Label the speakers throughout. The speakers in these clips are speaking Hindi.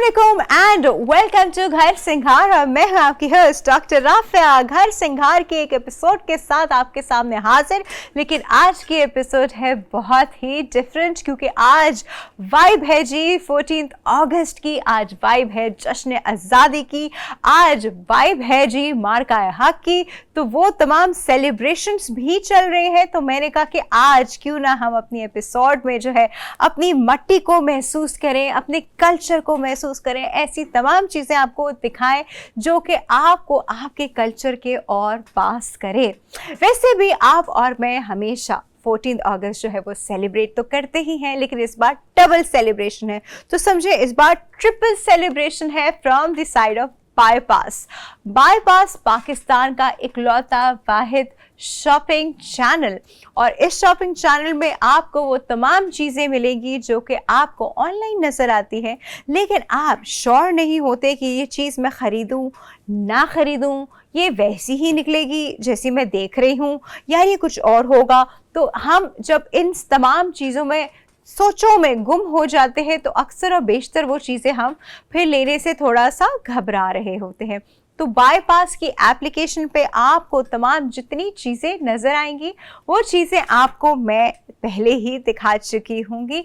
Speaker 1: अस्सलामुअलैकुम and welcome to Ghar Singhar. और मैं हूं आपकी होस्ट डॉक्टर राफिया। घर सिंघार के एक एपिसोड के साथ आपके सामने हाजिर। लेकिन आज की एपिसोड है बहुत ही डिफरेंट, क्योंकि आज वाइब है जी 14 अगस्त की। आज वाइब है जश्न आज़ादी की। आज वाइब है जी मार्का हक की। तो वो तमाम सेलिब्रेशंस भी चल रहे हैं। तो मैंने कहा कि आज क्यों ना हम अपनी एपिसोड में जो है अपनी मट्टी को महसूस करें, अपने कल्चर को महसूस करें, ऐसी तमाम चीज़ें आपको दिखाएं जो कि आपको आपके कल्चर के और पास करे। वैसे भी आप और मैं हमेशा 14 अगस्त जो है वो सेलिब्रेट तो करते ही हैं, लेकिन इस बार डबल सेलिब्रेशन है। तो समझे, इस बार ट्रिपल सेलिब्रेशन है from the side of bypass. Bypass Pakistan का इकलौता वाहिद शॉपिंग चैनल, और इस शॉपिंग चैनल में आपको वो तमाम चीज़ें मिलेंगी जो कि आपको ऑनलाइन नज़र आती हैं, लेकिन आप श्योर नहीं होते कि ये चीज़ मैं ख़रीदूँ ना ख़रीदूँ, ये वैसी ही निकलेगी जैसी मैं देख रही हूँ या ये कुछ और होगा। तो हम जब इन तमाम चीज़ों में सोचों में गुम हो जाते हैं तो अक्सर और बेशतर वो चीज़ें हम फिर लेने से थोड़ा सा घबरा रहे होते हैं। तो बाईपास की एप्लीकेशन पे आपको तमाम जितनी चीज़ें नज़र आएंगी वो चीज़ें आपको मैं पहले ही दिखा चुकी होंगी,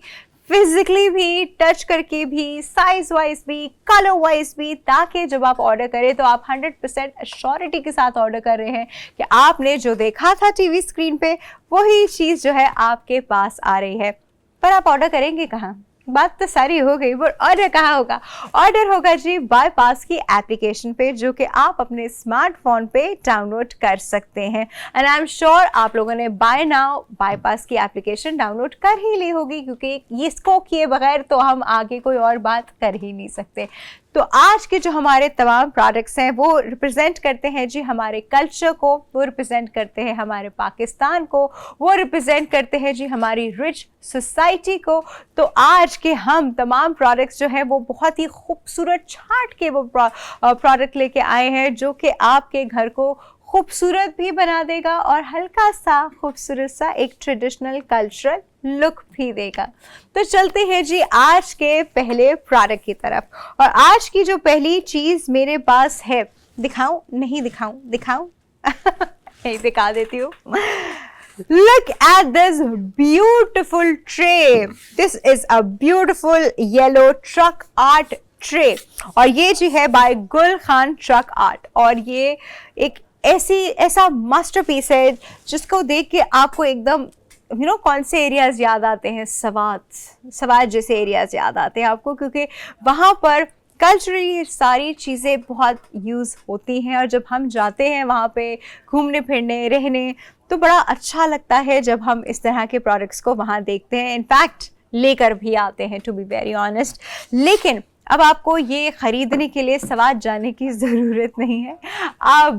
Speaker 1: फिजिकली भी, टच करके भी, साइज वाइज भी, कलर वाइज भी, ताकि जब आप ऑर्डर करें तो आप 100% अश्योरिटी के साथ ऑर्डर कर रहे हैं कि आपने जो देखा था टीवी स्क्रीन पे वही चीज़ जो है आपके पास आ रही है। पर आप ऑर्डर करेंगे कहाँ? बात तो सारी हो गई, पर ऑर्डर कहाँ होगा? ऑर्डर होगा जी बाईपास की एप्लीकेशन पे, जो कि आप अपने स्मार्टफोन पे डाउनलोड कर सकते हैं। एंड आई एम श्योर आप लोगों ने बाय नाउ बाईपास की एप्लीकेशन डाउनलोड कर ही ली होगी, क्योंकि इसको किए बगैर तो हम आगे कोई और बात कर ही नहीं सकते। तो आज के जो हमारे तमाम प्रोडक्ट्स हैं वो रिप्रेजेंट करते हैं जी हमारे कल्चर को, वो रिप्रेजेंट करते हैं हमारे पाकिस्तान को, वो रिप्रेजेंट करते हैं जी हमारी रिच सोसाइटी को। तो आज के हम तमाम प्रोडक्ट्स जो हैं वो बहुत ही खूबसूरत छाट के वो प्रोडक्ट लेके आए हैं, जो कि आपके घर को खूबसूरत भी बना देगा और हल्का सा खूबसूरत सा एक ट्रेडिशनल कल्चरल लुक भी देगा। तो चलते हैं जी आज के पहले प्रोडक्ट की तरफ। और आज की जो पहली चीज़ मेरे पास है, दिखाऊं नहीं दिखाऊं? दिखाऊं यही दिखा देती हूँ। Look at this beautiful tray. This is a beautiful yellow truck art tray, और ये जी है बाय गुल खान ट्रक आर्ट। और ये एक ऐसा मास्टरपीस है जिसको देख के आपको एकदम कौन से एरियाज याद आते हैं? सवात जैसे एरियाज याद आते हैं आपको, क्योंकि वहाँ पर कल्चरली सारी चीज़ें बहुत यूज़ होती हैं। और जब हम जाते हैं वहाँ पे घूमने फिरने रहने तो बड़ा अच्छा लगता है जब हम इस तरह के प्रोडक्ट्स को वहाँ देखते हैं। इनफैक्ट लेकर भी आते हैं, टू बी वेरी ऑनेस्ट। लेकिन अब आपको ये ख़रीदने के लिए सवात जाने की ज़रूरत नहीं है। आप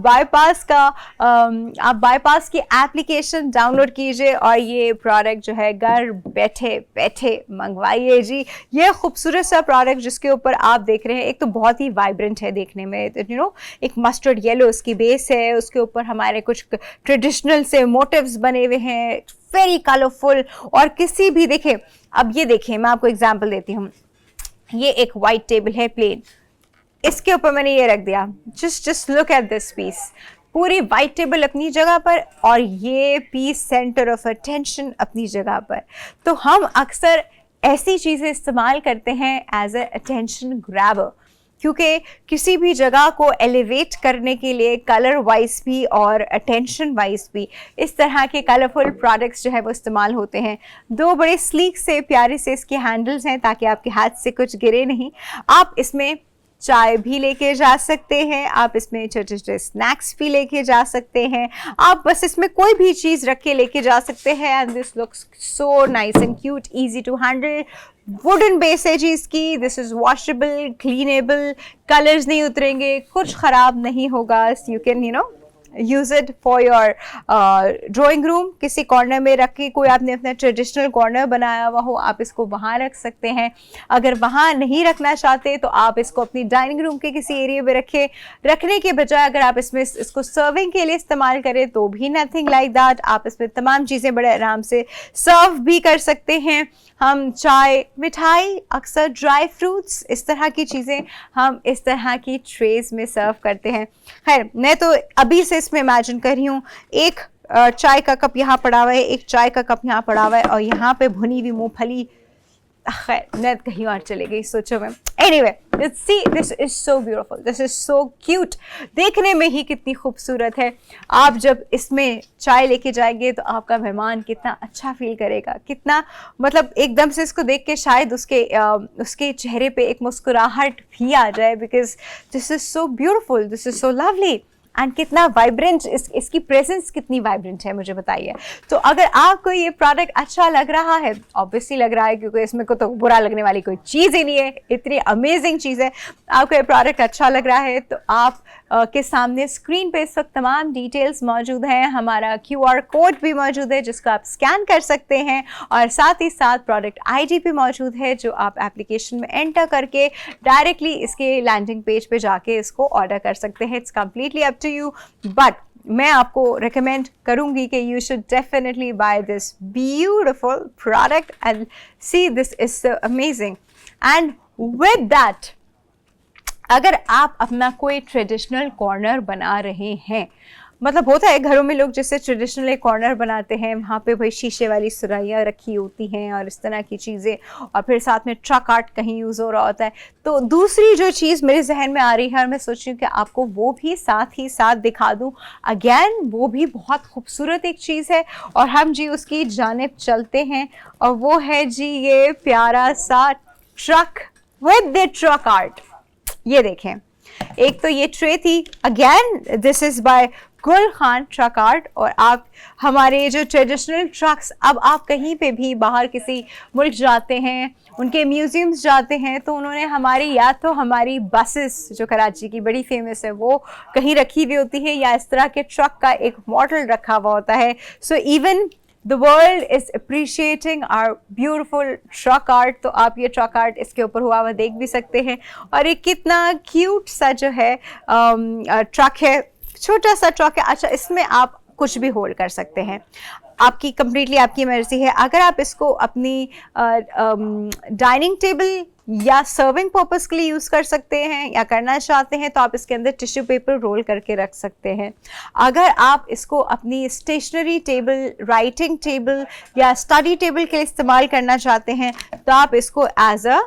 Speaker 1: बाईपास की एप्लीकेशन डाउनलोड कीजिए और ये प्रोडक्ट जो है घर बैठे बैठे मंगवाइए जी। ये खूबसूरत सा प्रोडक्ट जिसके ऊपर आप देख रहे हैं, एक तो बहुत ही वाइब्रेंट है देखने में, एक मस्टर्ड येलो उसकी बेस है, उसके ऊपर हमारे कुछ ट्रेडिशनल से मोटिव्स बने हुए हैं, वेरी कलरफुल। और किसी भी देखें, अब ये देखें, मैं आपको एग्जाम्पल देती हूँ। ये एक वाइट टेबल है प्लेन, इसके ऊपर मैंने ये रख दिया। Just look at this piece. पूरी वाइट टेबल अपनी जगह पर और ये पीस सेंटर ऑफ अटेंशन अपनी जगह पर। तो हम अक्सर ऐसी चीज़ें इस्तेमाल करते हैं एज अ अटेंशन ग्रैबर, क्योंकि किसी भी जगह को एलिवेट करने के लिए कलर वाइज भी और अटेंशन वाइज भी इस तरह के कलरफुल प्रोडक्ट्स जो है वो इस्तेमाल होते हैं। दो बड़े स्लीक से प्यारे से इसके हैंडल्स हैं ताकि आपके हाथ से कुछ गिरे नहीं। आप इसमें चाय भी लेके जा सकते हैं, आप इसमें छोटे छोटे स्नैक्स भी लेके जा सकते हैं, आप बस इसमें कोई भी चीज़ रख के लेके जा सकते हैं। And this looks so nice and cute, easy to handle. Wooden base है जी इसकी। This is washable, cleanable, colours नहीं उतरेंगे, कुछ ख़राब नहीं होगा। You can use it for your drawing room, किसी कॉर्नर में रख के, कोई आपने अपना ट्रेडिशनल कॉर्नर बनाया हुआ हो, आप इसको वहाँ रख सकते हैं। अगर वहाँ नहीं रखना चाहते तो आप इसको अपनी डाइनिंग रूम के किसी एरिया में रखें। रखने के बजाय अगर आप इसमें इसको सर्विंग के लिए इस्तेमाल करें तो भी नथिंग लाइक दैट, आप इसमें तमाम चीज़ें बड़े आराम से सर्व भी कर सकते हैं। हम चाय, मिठाई, अक्सर ड्राई फ्रूट्स, इस तरह की चीज़ें हम इस तरह की ट्रेज में सर्व करते हैं। खैर, मैं तो अभी से इसमें इमेजिन कर रही हूँ, एक चाय का कप यहाँ पड़ा हुआ है, एक चाय का कप यहाँ पड़ा हुआ है, और यहाँ पे भुनी हुई मूंगफली। खैर, मैं कहीं और चली गई सोचो में। Anyway, C this is so beautiful, this is so cute, देखने में ही कितनी खूबसूरत है। आप जब इसमें चाय लेके जाएंगे तो आपका मेहमान कितना अच्छा फील करेगा, कितना मतलब एकदम से इसको देख के शायद उसके चेहरे पे एक मुस्कुराहट भी आ जाए, because this is so beautiful, this is so lovely, and कितना वाइब्रेंट, इसकी प्रेजेंस कितनी वाइब्रेंट है, मुझे बताइए। तो अगर आपको ये प्रोडक्ट अच्छा लग रहा है, ऑब्वियसली लग रहा है क्योंकि इसमें को तो बुरा लगने वाली कोई चीज़ ही नहीं है, इतनी अमेजिंग चीज़ है। आपको ये प्रोडक्ट अच्छा लग रहा है तो आप के सामने स्क्रीन पे इस वक्त तमाम डिटेल्स मौजूद हैं, हमारा QR कोड भी मौजूद है जिसको आप स्कैन कर सकते हैं, और साथ ही साथ प्रोडक्ट ID भी मौजूद है जो आप एप्लीकेशन में एंटर करके डायरेक्टली इसके लैंडिंग पेज पे जाके इसको ऑर्डर कर सकते हैं। It's completely up to you, but मैं आपको रिकमेंड करूंगी कि you should definitely buy this beautiful product and see this is so amazing. And with that, अगर आप अपना कोई ट्रेडिशनल कॉर्नर बना रहे हैं, मतलब होता है घरों में लोग जैसे ट्रेडिशनल एक कॉर्नर बनाते हैं, वहाँ पे भाई शीशे वाली सुराहियाँ रखी होती हैं और इस तरह की चीज़ें, और फिर साथ में ट्रक आर्ट कहीं यूज़ हो रहा होता है। तो दूसरी जो चीज़ मेरे जहन में आ रही है और मैं सोच रही हूँ कि आपको वो भी साथ ही साथ दिखा दूँ, अगेन वो भी बहुत खूबसूरत एक चीज़ है, और हम जी उसकी जानिब चलते हैं, और वो है जी ये प्यारा सा truck with the truck art. ये देखें, एक तो ये ट्रे थी, अगेन दिस इज बाय गुल खान ट्रक आर्ट, और आप हमारे जो ट्रेडिशनल ट्रक्स, अब आप कहीं पे भी बाहर किसी मुल्क जाते हैं, उनके म्यूजियम्स जाते हैं, तो उन्होंने हमारी या तो हमारी बसेस जो कराची की बड़ी फेमस है वो कहीं रखी हुई होती है, या इस तरह के ट्रक का एक मॉडल रखा हुआ होता है। So even The world is appreciating our beautiful truck art। तो आप ये truck art इसके ऊपर हुआ हुआ देख भी सकते हैं, और एक कितना क्यूट सा जो है ट्रक है, छोटा सा ट्रक है। अच्छा, इसमें आप कुछ भी होल्ड कर सकते हैं, आपकी कंप्लीटली आपकी मर्जी है। अगर आप इसको अपनी डाइनिंग टेबल या सर्विंग पर्पस के लिए यूज़ कर सकते हैं या करना चाहते हैं तो आप इसके अंदर टिश्यू पेपर रोल करके रख सकते हैं। अगर आप इसको अपनी स्टेशनरी टेबल, राइटिंग टेबल या स्टडी टेबल के लिए इस्तेमाल करना चाहते हैं तो आप इसको एज अ,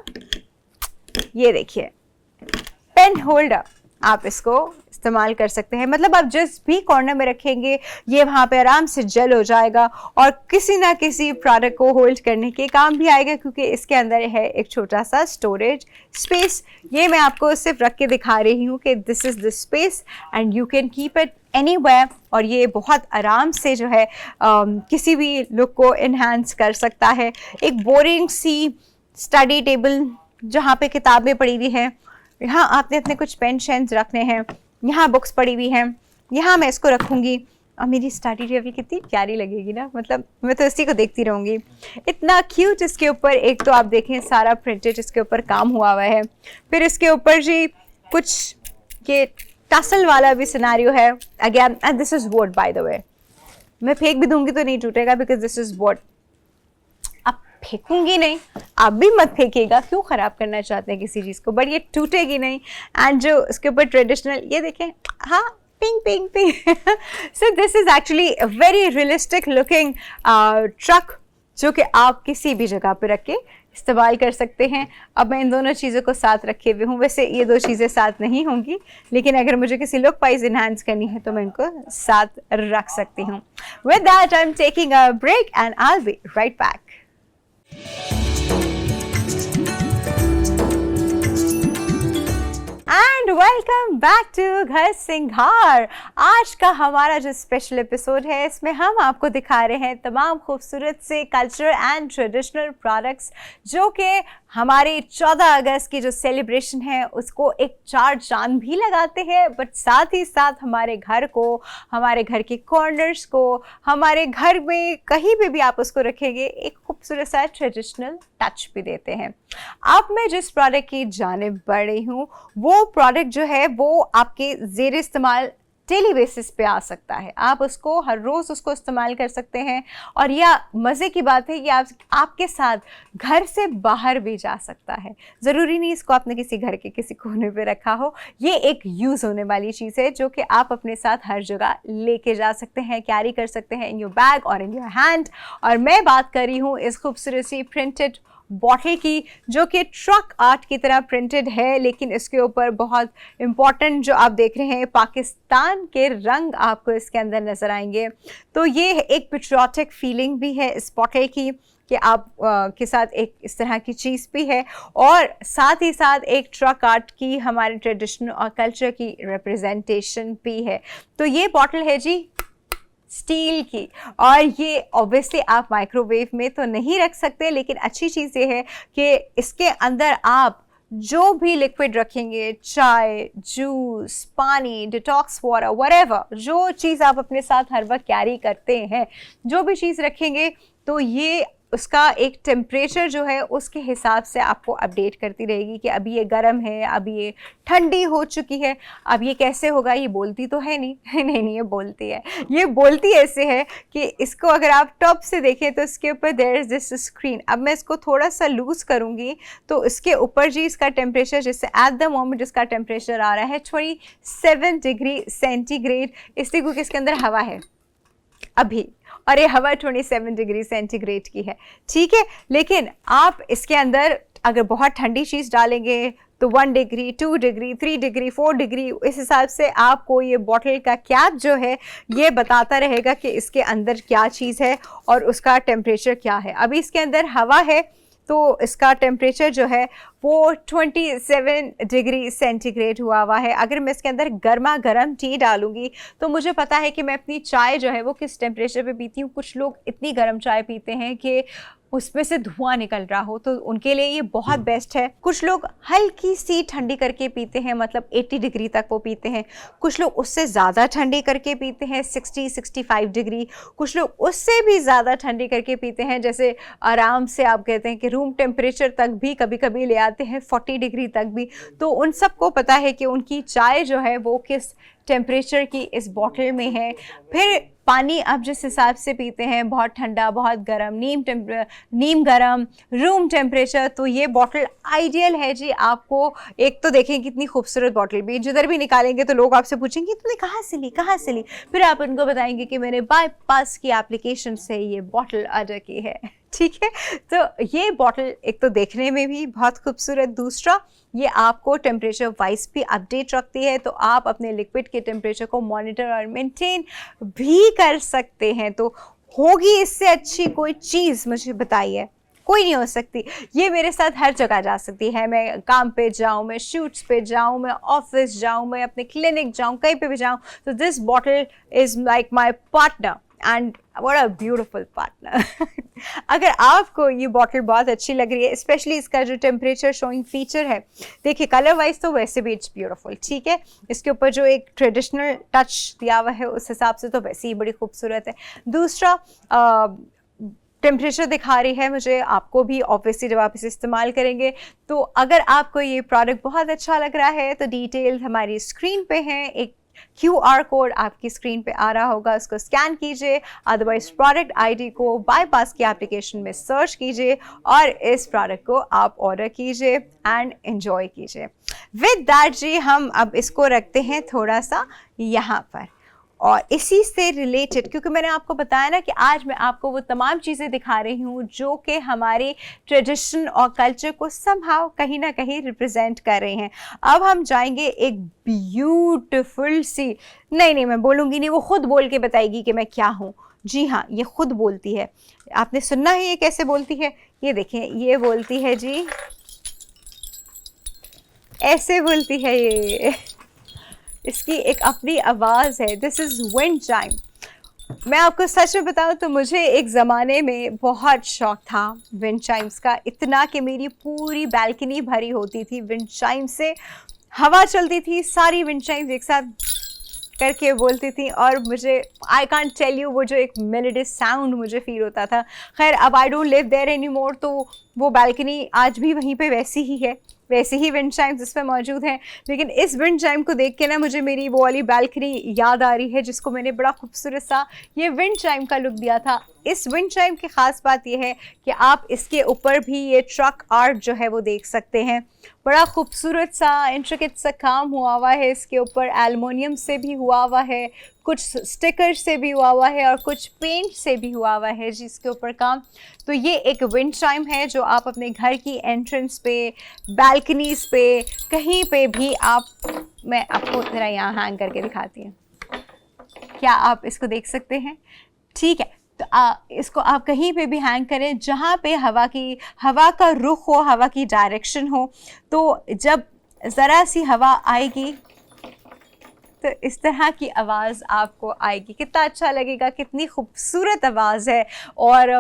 Speaker 1: ये देखिए, पेन होल्डर आप इसको इस्तेमाल कर सकते हैं। मतलब आप जिस भी कॉर्नर में रखेंगे ये वहाँ पे आराम से जेल हो जाएगा और किसी ना किसी प्रोडक्ट को होल्ड करने के काम भी आएगा, क्योंकि इसके अंदर है एक छोटा सा स्टोरेज स्पेस। ये मैं आपको सिर्फ रख के दिखा रही हूँ कि this is the space and you can keep it anywhere, और ये बहुत आराम से जो है किसी भी लुक को इन्हांस कर सकता है। एक बोरिंग सी स्टडी टेबल जहाँ पे किताबें पड़ी हुई हैं, यहाँ आपने अपने कुछ पेन शेन्स रखने हैं, यहाँ बुक्स पड़ी हुई हैं, यहाँ मैं इसको रखूँगी और मेरी स्टडी टेबल कितनी प्यारी लगेगी ना, मतलब मैं तो इसी को देखती रहूँगी। इतना क्यूट इसके ऊपर, एक तो आप देखें सारा प्रिंटेड इसके ऊपर काम हुआ हुआ है, फिर इसके ऊपर जी कुछ ये टसल वाला भी सिनारियो है again, and this is would by the way. मैं फेंक भी दूंगी तो नहीं टूटेगा बिकॉज दिस इज़ वुड। अब फेंकूंगी नहीं, आप भी मत फेंकिएगा, क्यों ख़राब करना चाहते हैं किसी चीज़ को, बट ये टूटेगी नहीं। एंड जो इसके ऊपर ट्रेडिशनल ये देखें, हाँ pink pink pink so this is actually very realistic looking truck जो कि आप किसी भी जगह पे रख के इस्तेमाल कर सकते हैं। अब मैं इन दोनों चीज़ों को साथ रखे हुए हूँ, वैसे ये दो चीज़ें साथ नहीं होंगी, लेकिन अगर मुझे किसी लुक वाइज इन्हांस करनी है तो मैं इनको साथ रख सकती हूँ। With that I am taking a break and I will be right back. And welcome back to Ghar Singhar. आज का हमारा जो स्पेशल एपिसोड है, इसमें हम आपको दिखा रहे हैं तमाम खूबसूरत से कल्चर एंड ट्रेडिशनल प्रोडक्ट्स जो कि हमारी 14 अगस्त की जो सेलिब्रेशन है उसको एक चार चांद भी लगाते हैं, बट साथ ही साथ हमारे घर को, हमारे घर के कॉर्नर्स को, हमारे घर में कहीं भी आप उसको रखेंगे एक खूबसूरत सा ट्रेडिशनल टच भी देते हैं। अब मैं जिस प्रोडक्ट की जानिब बढ़ रही हूँ वो प्रोडक्ट जो है वो आपके ज़ेरे इस्तेमाल डेली बेसिस पे आ सकता है। आप उसको हर रोज़ उसको इस्तेमाल कर सकते हैं और यह मज़े की बात है कि आपके साथ घर से बाहर भी जा सकता है। ज़रूरी नहीं इसको आपने किसी घर के किसी कोने पे रखा हो। ये एक यूज़ होने वाली चीज़ है जो कि आप अपने साथ हर जगह लेके जा सकते हैं, कैरी कर सकते हैं इन योर बैग और इन योर हैंड। और मैं बात कर रही हूँ इस खूबसूरत सी प्रिंटेड बॉटल की जो कि ट्रक आर्ट की तरह प्रिंटेड है, लेकिन इसके ऊपर बहुत इम्पॉर्टेंट जो आप देख रहे हैं पाकिस्तान के रंग आपको इसके अंदर नज़र आएंगे। तो ये एक पेट्रियाटिक फीलिंग भी है इस बॉटल की कि आप के साथ एक इस तरह की चीज़ भी है और साथ ही साथ एक ट्रक आर्ट की हमारे ट्रेडिशन और कल्चर की रिप्रेजेंटेशन भी है। तो ये बॉटल है जी स्टील की और ये ऑब्वियसली आप माइक्रोवेव में तो नहीं रख सकते, लेकिन अच्छी चीज़ ये है कि इसके अंदर आप जो भी लिक्विड रखेंगे, चाय, जूस, पानी, डिटॉक्स वाटर, व्हाटएवर, जो चीज़ आप अपने साथ हर वक्त कैरी करते हैं, जो भी चीज़ रखेंगे तो ये उसका एक टेम्परेचर जो है उसके हिसाब से आपको अपडेट करती रहेगी कि अभी ये गर्म है, अभी ये ठंडी हो चुकी है। अब ये कैसे होगा, ये बोलती तो है नहीं नहीं ये बोलती है। ये बोलती ऐसे है कि इसको अगर आप टॉप से देखें तो इसके ऊपर देयर इज़ दिस स्क्रीन। अब मैं इसको थोड़ा सा लूज़ करूँगी तो इसके ऊपर जी इसका टेम्परेचर, जिससे एट द मोमेंट इसका टेम्परेचर आ रहा है 27 डिग्री सेंटीग्रेड, इसलिए क्योंकि इसके अंदर हवा है अभी, और ये हवा 27 डिग्री सेंटीग्रेड की है, ठीक है। लेकिन आप इसके अंदर अगर बहुत ठंडी चीज़ डालेंगे तो 1 डिग्री, 2 डिग्री, 3 डिग्री, 4 डिग्री, इस हिसाब से आपको ये बॉटल का कैप जो है ये बताता रहेगा कि इसके अंदर क्या चीज़ है और उसका टेम्परेचर क्या है। अभी इसके अंदर हवा है तो इसका टेम्परेचर जो है वो 27 डिग्री सेंटीग्रेड हुआ है। अगर मैं इसके अंदर गर्मा गर्म टी डालूंगी तो मुझे पता है कि मैं अपनी चाय जो है वो किस टेम्परेचर पे पीती हूँ। कुछ लोग इतनी गर्म चाय पीते हैं कि उसमें से धुआं निकल रहा हो, तो उनके लिए ये बहुत बेस्ट है। कुछ लोग हल्की सी ठंडी करके पीते हैं, मतलब 80 डिग्री तक वो पीते हैं। कुछ लोग उससे ज़्यादा ठंडी करके पीते हैं 60-65 डिग्री। कुछ लोग उससे भी ज़्यादा ठंडी करके पीते हैं, जैसे आराम से आप कहते हैं कि रूम टेम्परेचर तक भी कभी कभी ले आते हैं, 40 डिग्री तक भी। तो उन सबको पता है कि उनकी चाय जो है वो किस टेम्परेचर की इस बॉटल में है। फिर पानी आप जिस हिसाब से पीते हैं, बहुत ठंडा, बहुत गर्म, नीम गर्म, रूम टेम्परेचर, तो ये बॉटल आइडियल है जी आपको। एक तो देखें कितनी खूबसूरत बॉटल भी, जिधर भी निकालेंगे तो लोग आपसे पूछेंगे तुमने कहाँ से ली, कहाँ से ली, फिर आप उनको बताएंगे कि मैंने बाईपास की एप्लीकेशन से ये बॉटल ऑर्डर की है, ठीक है। तो ये बॉटल एक तो देखने में भी बहुत खूबसूरत, दूसरा ये आपको टेम्परेचर वाइज भी अपडेट रखती है, तो आप अपने लिक्विड के टेम्परेचर को मॉनिटर और मेंटेन भी कर सकते हैं। तो होगी इससे अच्छी कोई चीज़ मुझे बताइए, कोई नहीं हो सकती। ये मेरे साथ हर जगह जा सकती है, मैं काम पे जाऊँ, मैं शूट्स पे जाऊँ, मैं ऑफिस जाऊँ, मैं अपने क्लिनिक जाऊँ, कहीं पे भी जाऊँ, तो this bottle is like my partner and what a beautiful partner. अगर आपको ये बॉटल बहुत अच्छी लग रही है, स्पेशली इसका जो टेम्परेचर शोइंग फीचर है, देखिए कलर वाइज तो वैसे भी इट्स ब्यूटीफुल, ठीक है। इसके ऊपर जो एक ट्रेडिशनल टच दिया हुआ है उस हिसाब से तो वैसे ही बड़ी खूबसूरत है। दूसरा टेम्परेचर दिखा रही है मुझे, आपको भी ऑब्वियसली जब आप इसे इस्तेमाल करेंगे। तो अगर आपको ये प्रोडक्ट बहुत अच्छा लग रहा है तो डिटेल हमारी स्क्रीन पे हैं, एक QR कोड आपकी स्क्रीन पे आ रहा होगा, उसको स्कैन कीजिए, अदरवाइज प्रोडक्ट आईडी को बाईपास की एप्लीकेशन में सर्च कीजिए और इस प्रोडक्ट को आप ऑर्डर कीजिए एंड एंजॉय कीजिए। विद दैट जी हम अब इसको रखते हैं थोड़ा सा यहाँ पर, और इसी से रिलेटेड, क्योंकि मैंने आपको बताया ना कि आज मैं आपको वो तमाम चीज़ें दिखा रही हूँ जो कि हमारे ट्रेडिशन और कल्चर को समहाउ कहीं ना कहीं रिप्रेजेंट कर रहे हैं। अब हम जाएंगे एक ब्यूटीफुल सी, नहीं मैं बोलूँगी नहीं, वो खुद बोल के बताएगी कि मैं क्या हूँ। जी हाँ, ये खुद बोलती है, आपने सुनना है ये कैसे बोलती है। ये देखें, ये बोलती है जी ऐसे बोलती है ये। इसकी एक अपनी आवाज़ है। This is wind chime. मैं आपको सच में बताऊं तो मुझे एक ज़माने में बहुत शौक था विंड चाइम्स का, इतना कि मेरी पूरी बालकनी भरी होती थी विंड चाइम से। हवा चलती थी, सारी विंड चाइम्स एक साथ करके बोलती थी और मुझे आई कांट टेल यू वो जो एक मेलोडियस साउंड मुझे फील होता था। खैर अब I don't live there any more, तो वो बालकनी आज भी वहीं पे वैसी ही है, वैसे ही विंड चाइम्स इस पर मौजूद हैं। लेकिन इस विंड चाइम को देख के ना मुझे मेरी वो वाली बालकनी याद आ रही है जिसको मैंने बड़ा खूबसूरत सा ये विंड चाइम का लुक दिया था। इस विंड चाइम की ख़ास बात यह है कि आप इसके ऊपर भी ये ट्रक आर्ट जो है वो देख सकते हैं। बड़ा खूबसूरत सा इंट्रिकेट सा काम हुआ है इसके ऊपर, एल्युमिनियम से भी हुआ है, कुछ स्टिकर से भी हुआ है और कुछ पेंट से भी हुआ है जिसके ऊपर काम। तो ये एक विंड चाइम है जो आप अपने घर की एंट्रेंस पे, बालकनीज पे, कहीं पे भी आप, मैं आपको ज़रा यहाँ हैंग करके दिखाती हूँ, क्या आप इसको देख सकते हैं? ठीक है, तो इसको आप कहीं पे भी हैंग करें जहाँ पे हवा का रुख हो, हवा की डायरेक्शन हो, तो जब ज़रा सी हवा आएगी तो इस तरह की आवाज़ आपको आएगी। कितना अच्छा लगेगा, कितनी खूबसूरत आवाज़ है। और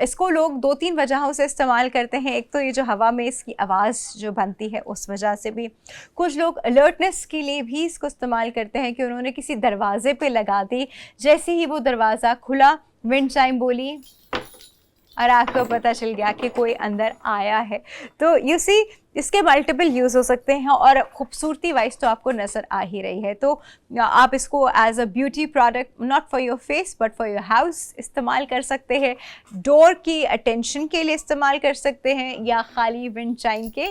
Speaker 1: इसको लोग 2-3 वजहों से इस्तेमाल करते हैं। एक तो ये जो हवा में इसकी आवाज़ जो बनती है उस वजह से भी, कुछ लोग अलर्टनेस के लिए भी इसको इस्तेमाल करते हैं कि उन्होंने किसी दरवाजे पे लगा दी, जैसे ही वो दरवाज़ा खुला विंड चाइम बोली और आपको पता चल गया कि कोई अंदर आया है। तो यू सी इसके मल्टीपल यूज़ हो सकते हैं और ख़ूबसूरती वाइज तो आपको नज़र आ ही रही है। तो आप इसको as a beauty product, not for your face but for your house इस्तेमाल कर सकते हैं, डोर की अटेंशन के लिए इस्तेमाल कर सकते हैं, या खाली विंड चाइम के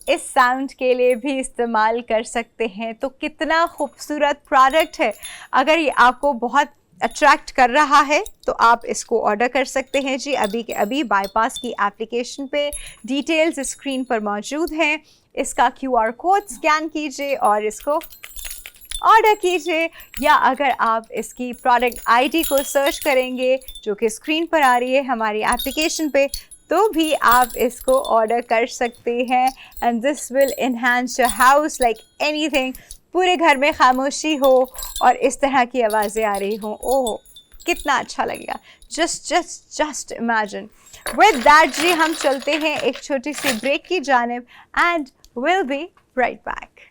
Speaker 1: इस साउंड के लिए भी इस्तेमाल कर सकते हैं। तो कितना खूबसूरत प्रोडक्ट है। अगर ये आपको बहुत अट्रैक्ट कर रहा है तो आप इसको ऑर्डर कर सकते हैं जी। अभी के अभी बाईपास की एप्लीकेशन पे डिटेल्स स्क्रीन पर मौजूद हैं। इसका QR कोड स्कैन कीजिए और इसको ऑर्डर कीजिए, या अगर आप इसकी प्रोडक्ट ID को सर्च करेंगे जो कि स्क्रीन पर आ रही है हमारी एप्लीकेशन पे, तो भी आप इसको ऑर्डर कर सकते हैं। And this will enhance your house like anything. पूरे घर में खामोशी हो और इस तरह की आवाज़ें आ रही हों, ओह कितना अच्छा लगेगा। Just imagine. विद दैट जी हम चलते हैं एक छोटी सी ब्रेक की जानिब and will be right back.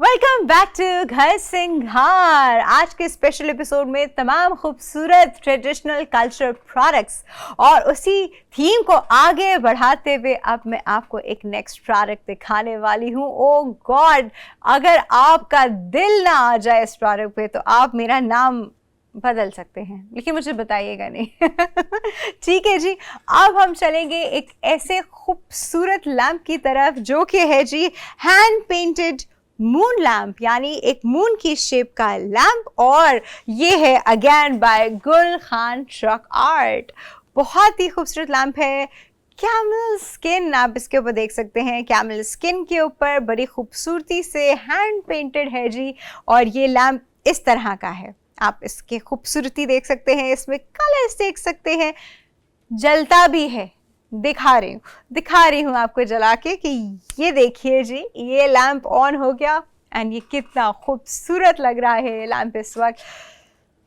Speaker 1: Welcome back to Ghar Singhar. आज के स्पेशल एपिसोड में तमाम खूबसूरत ट्रेडिशनल कल्चरल प्रोडक्ट्स और उसी थीम को आगे बढ़ाते हुए अब मैं आपको एक नेक्स्ट प्रोडक्ट दिखाने वाली हूँ। ओह गॉड, अगर आपका दिल ना आ जाए इस प्रोडक्ट पे तो आप मेरा नाम बदल सकते हैं, लेकिन मुझे बताइएगा नहीं। ठीक है जी, अब हम चलेंगे एक ऐसे खूबसूरत लैम्प की तरफ जो कि है जी हैंड पेंटेड मून लैम्प, यानी एक मून की शेप का लैम्प। और ये है अगेन बाय गुल खान ट्रक आर्ट। बहुत ही खूबसूरत लैम्प है। कैमल स्किन आप इसके ऊपर देख सकते हैं, कैमल स्किन के ऊपर बड़ी खूबसूरती से हैंड पेंटेड है जी। और ये लैम्प इस तरह का है, आप इसकी खूबसूरती देख सकते हैं, इसमें कलर्स देख सकते हैं, जलता भी है। दिखा रही हूँ आपको जला के कि ये देखिए जी, ये लैंप ऑन हो गया एंड ये कितना खूबसूरत लग रहा है ये लैंप इस वक्त।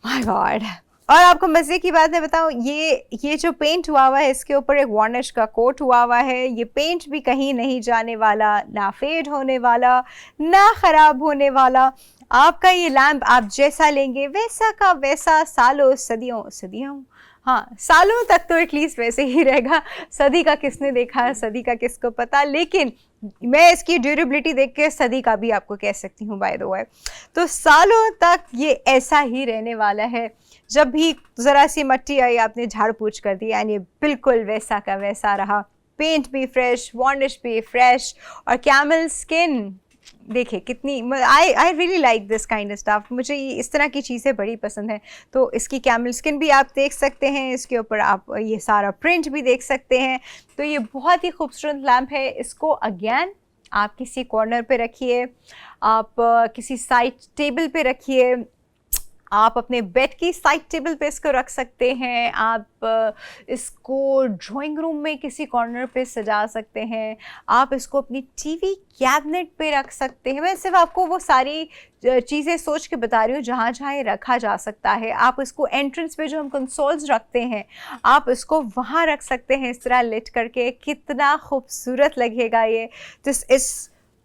Speaker 1: My God. और आपको मज़े की बात मैं बताऊँ, ये जो पेंट हुआ है इसके ऊपर एक वार्निश का कोट हुआ है। ये पेंट भी कहीं नहीं जाने वाला, ना फेड होने वाला, ना ख़राब होने वाला। आपका ये लैंप आप जैसा लेंगे वैसा का वैसा सालों सदियों हाँ सालों तक तो एटलीस्ट वैसे ही रहेगा। सदी का किसने देखा है, सदी का किसको पता, लेकिन मैं इसकी ड्यूरेबिलिटी देख के सदी का भी आपको कह सकती हूँ बाय द वे। तो सालों तक ये ऐसा ही रहने वाला है। जब भी ज़रा सी मट्टी आई आपने झाड़ पूछ कर दी एंड ये बिल्कुल वैसा का वैसा रहा। पेंट भी फ्रेश, वार्निश भी फ्रेश, और कैमल स्किन देखिए कितनी, I really like this kind of stuff. मुझे इस तरह की चीज़ें बड़ी पसंद हैं। तो इसकी कैमल स्किन भी आप देख सकते हैं, इसके ऊपर आप ये सारा प्रिंट भी देख सकते हैं। तो ये बहुत ही खूबसूरत लैम्प है। इसको अगेन आप किसी कॉर्नर पे रखिए, आप किसी साइड टेबल पे रखिए, आप अपने बेड की साइड टेबल पे इसको रख सकते हैं, आप इसको ड्राइंग रूम में किसी कॉर्नर पे सजा सकते हैं, आप इसको अपनी टीवी कैबिनेट पे रख सकते हैं। मैं सिर्फ आपको वो सारी चीज़ें सोच के बता रही हूँ जहाँ जहाँ ये रखा जा सकता है। आप इसको एंट्रेंस पे जो हम कंसोल्स रखते हैं, आप इसको वहाँ रख सकते हैं इस तरह लिट करके। कितना खूबसूरत लगेगा ये। This is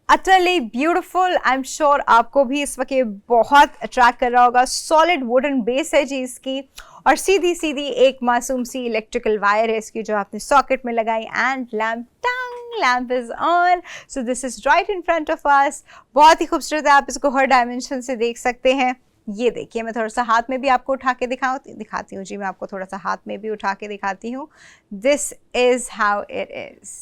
Speaker 1: utterly beautiful. I am sure आपको भी इस वक्त ये बहुत अट्रैक्ट कर रहा होगा। सॉलिड वुडन बेस है जी इसकी, और सीधी सीधी एक मासूम सी इलेक्ट्रिकल वायर है इसकी जो आपने सॉकेट में लगाई। And lamp is on. So this is right in front of us. बहुत ही खूबसूरत है, आप इसको हर डायमेंशन से देख सकते हैं। ये देखिए, मैं थोड़ा सा हाथ में भी आपको उठा के दिखाती हूँ जी। मैं आपको थोड़ा सा हाथ में भी उठा के दिखाती हूँ। This is how it is.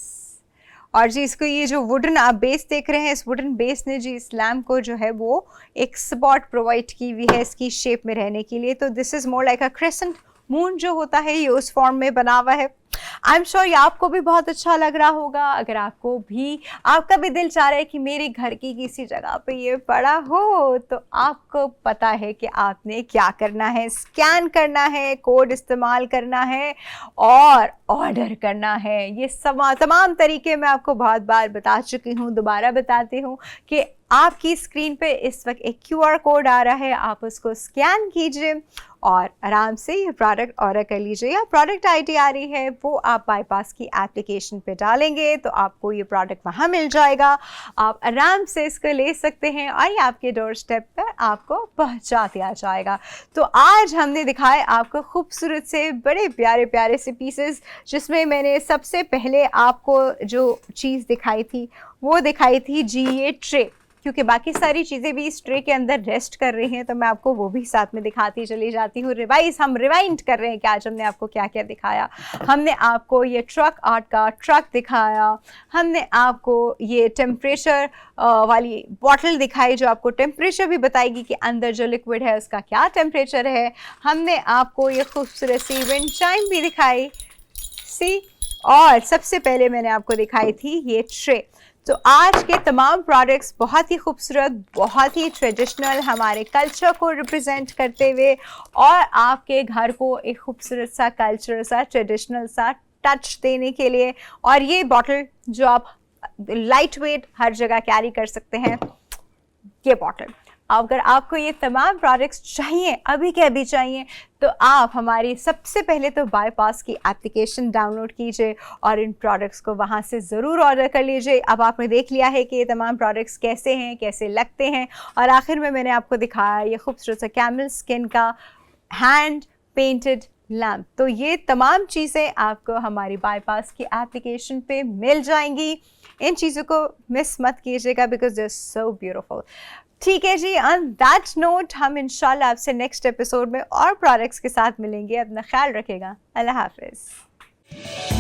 Speaker 1: और जी इसको ये जो वुडन आप बेस देख रहे हैं, इस वुडन बेस ने जी इस लैम्प को जो है वो एक सपोर्ट प्रोवाइड की हुई है इसकी शेप में रहने के लिए। तो this is more like a crescent moon जो होता है, ये उस फॉर्म में बना हुआ है। आई एम श्योर ये आपको भी बहुत अच्छा लग रहा होगा। अगर आपका भी दिल चाह रहा है कि मेरे घर की किसी जगह पे ये पड़ा हो, तो आपको पता है कि आपने क्या करना है। स्कैन करना है, कोड इस्तेमाल करना है और ऑर्डर करना है। ये तमाम तरीके मैं आपको बहुत बार बता चुकी हूँ, दोबारा बताती हूँ कि आपकी स्क्रीन पे इस वक्त एक QR कोड आ रहा है, आप उसको स्कैन कीजिए और आराम से ये प्रोडक्ट ऑर्डर कर लीजिए। या प्रोडक्ट ID आ रही है, वो आप बाईपास की एप्लीकेशन पे डालेंगे तो आपको ये प्रोडक्ट वहाँ मिल जाएगा। आप आराम से इसको ले सकते हैं और ये आपके डोर स्टेप पर आपको पहुँचा दिया जाएगा। तो आज हमने दिखाए आपको खूबसूरत से बड़े प्यारे प्यारे से पीसेस, जिसमें मैंने सबसे पहले आपको जो चीज़ दिखाई थी वो दिखाई थी जी ये ट्रे, क्योंकि बाकी सारी चीज़ें भी इस ट्रे के अंदर रेस्ट कर रही हैं, तो मैं आपको वो भी साथ में दिखाती चली जाती हूँ। हम रिवाइंड कर रहे हैं कि आज हमने आपको क्या क्या दिखाया। हमने आपको ये ट्रक आर्ट का ट्रक दिखाया, हमने आपको ये टेम्परेचर वाली बॉटल दिखाई जो आपको टेम्परेचर भी बताएगी कि अंदर जो लिक्विड है उसका क्या टेम्परेचर है। हमने आपको ये खूबसूरत सी विंड चाइम भी दिखाई और सबसे पहले मैंने आपको दिखाई थी ये ट्रे। तो आज के तमाम प्रोडक्ट्स बहुत ही खूबसूरत, बहुत ही ट्रेडिशनल, हमारे कल्चर को रिप्रेजेंट करते हुए और आपके घर को एक खूबसूरत सा कल्चर सा ट्रेडिशनल सा टच देने के लिए। और ये बॉटल जो आप लाइट वेट हर जगह कैरी कर सकते हैं, ये बॉटल। अगर आपको ये तमाम प्रोडक्ट्स चाहिए, अभी के अभी चाहिए, तो आप हमारी सबसे पहले तो बाईपास की एप्लीकेशन डाउनलोड कीजिए और इन प्रोडक्ट्स को वहाँ से ज़रूर ऑर्डर कर लीजिए। अब आपने देख लिया है कि ये तमाम प्रोडक्ट्स कैसे हैं, कैसे लगते हैं, और आखिर में मैंने आपको दिखाया ये खूबसूरत सा कैमल स्किन का हैंड पेंटेड लैम्प। तो ये तमाम चीज़ें आपको हमारी बाईपास की एप्लीकेशन पे मिल जाएंगी। इन चीज़ों को मिस मत कीजिएगा because they are so beautiful. ठीक है जी, ऑन दैट नोट हम इंशाल्लाह आपसे नेक्स्ट एपिसोड में और प्रोडक्ट्स के साथ मिलेंगे। अपना ख्याल रखेगा। अल्लाह हाफिज़।